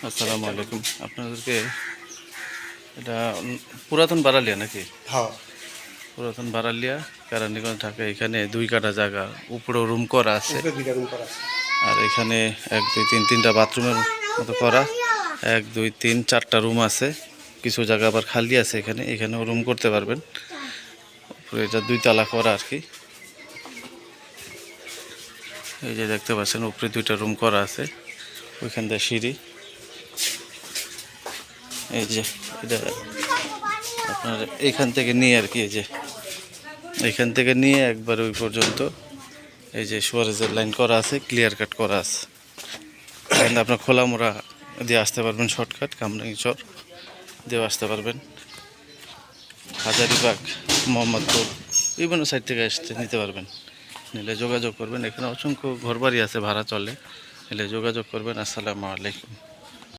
আসসালামু আলাইকুম। আপনাদেরকে এটা পুরাতন বারালিয়া নাকি? হ্যাঁ, পুরাতন বারালিয়া, কেরানীগঞ্জ, ঢাকা। এখানে ২ কাঠা জায়গা, উপরেও রুম করা আছে। উপরে দুইটা রুম করা আছে। আর এখানে ১, ২, ৩, ৩টা বাথরুমের মতো করা। ১, ২, ৩, ৪টা রুম আছে। কিছু জায়গা আবার খালি আছে এখানে, এখানেও রুম করতে পারবেন। উপরে এটা ২ তালা করা আর কি। এই যে দেখতে পাচ্ছেন উপরে ২টা রুম করা আছে, ওইখান দিয়ে সিঁড়ি। এই যে এটা আপনার এইখান থেকে নিয়ে আর কি, এই যে এইখান থেকে নিয়ে একবার ওই পর্যন্ত এই যে সুয়ারেজের লাইন করা আছে, ক্লিয়ার কাট করা আছে। এখানে আপনার খোলা মোড়া দিয়ে আসতে পারবেন, শর্টকাট কামরাঙ্গীচর দিয়েও আসতে পারবেন। হাজারীবাগ, মোহাম্মদপুর, বিভিন্ন সাইড থেকে আসতে নিতে পারবেন। নিলে যোগাযোগ করবেন। এখানে অসংখ্য ঘরবাড়ি আছে, ভাড়া চলে। নিলে যোগাযোগ করবেন। আসসালামু আলাইকুম।